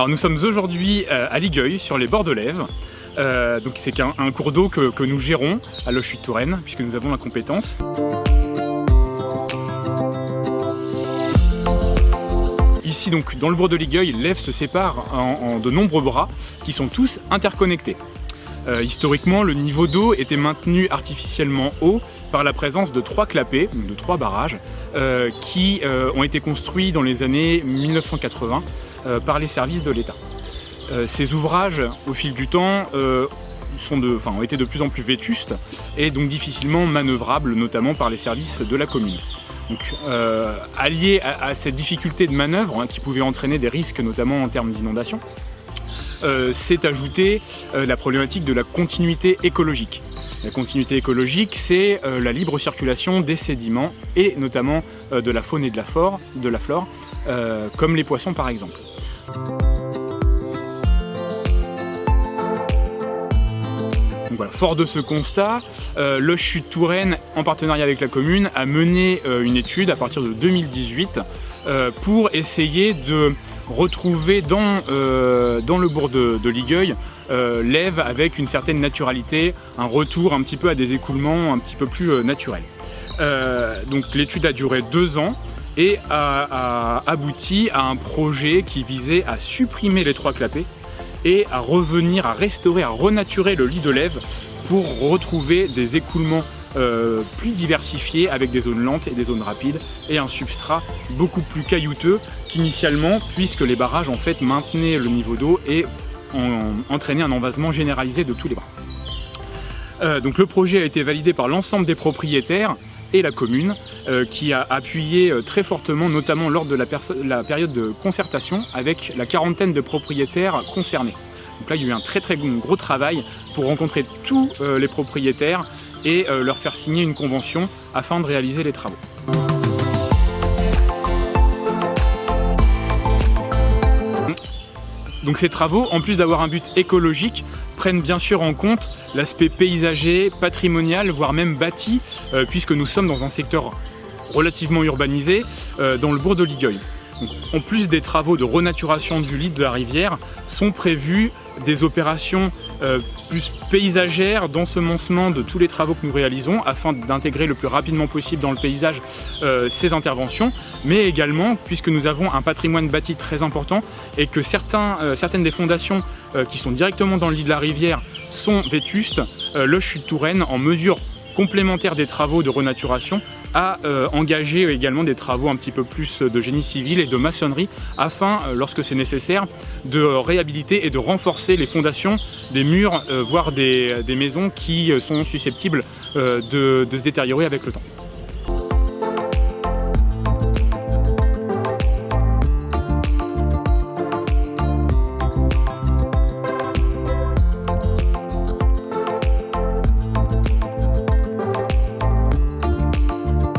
Alors nous sommes aujourd'hui à Ligueuil, sur les bords de l'Ève. Donc c'est un cours d'eau que nous gérons à Loches-Chutes-Touraine, puisque nous avons la compétence. Ici donc dans le bourg de Ligueuil, l'Ève se sépare en de nombreux bras qui sont tous interconnectés. Historiquement, le niveau d'eau était maintenu artificiellement haut par la présence de 3 clapets, de 3 barrages, qui ont été construits dans les années 1980 par les services de l'État. Ces ouvrages, au fil du temps, ont été de plus en plus vétustes et donc difficilement manœuvrables, notamment par les services de la commune. Donc, allié à cette difficulté de manœuvre, qui pouvait entraîner des risques, notamment en termes d'inondation, s'est ajoutée la problématique de la continuité écologique. La continuité écologique, c'est la libre circulation des sédiments et notamment de la faune et de la flore, comme les poissons par exemple. Donc voilà, fort de ce constat, Loches-Chutes-Touraine, en partenariat avec la commune, a mené une étude à partir de 2018 pour essayer de retrouver dans le bourg de Ligueuil l'Ève avec une certaine naturalité, un retour un petit peu à des écoulements un petit peu plus naturels. Donc l'étude a duré 2 ans et a abouti à un projet qui visait à supprimer les 3 clapets et à revenir, à restaurer, à renaturer le lit de l'Ève pour retrouver des écoulements plus diversifiés avec des zones lentes et des zones rapides et un substrat beaucoup plus caillouteux qu'initialement, puisque les barrages en fait maintenaient le niveau d'eau et entraînaient un envasement généralisé de tous les bras. Donc le projet a été validé par l'ensemble des propriétaires et la commune qui a appuyé très fortement, notamment lors de la période de concertation avec la quarantaine de propriétaires concernés. Donc là il y a eu un très gros travail pour rencontrer tous les propriétaires et leur faire signer une convention afin de réaliser les travaux. Donc ces travaux, en plus d'avoir un but écologique, prennent bien sûr en compte l'aspect paysager, patrimonial, voire même bâti, puisque nous sommes dans un secteur relativement urbanisé, dans le bourg de Ligueuil. Donc, en plus des travaux de renaturation du lit de la rivière, sont prévues des opérations plus paysagères d'ensemencement de tous les travaux que nous réalisons afin d'intégrer le plus rapidement possible dans le paysage ces interventions, mais également puisque nous avons un patrimoine bâti très important et que certaines des fondations qui sont directement dans le lit de la rivière sont vétustes, Loches-Chutes-Touraine, en mesure complémentaire des travaux de renaturation, a engagé également des travaux un petit peu plus de génie civil et de maçonnerie afin, lorsque c'est nécessaire, de réhabiliter et de renforcer les fondations des murs, voire des maisons qui sont susceptibles de se détériorer avec le temps.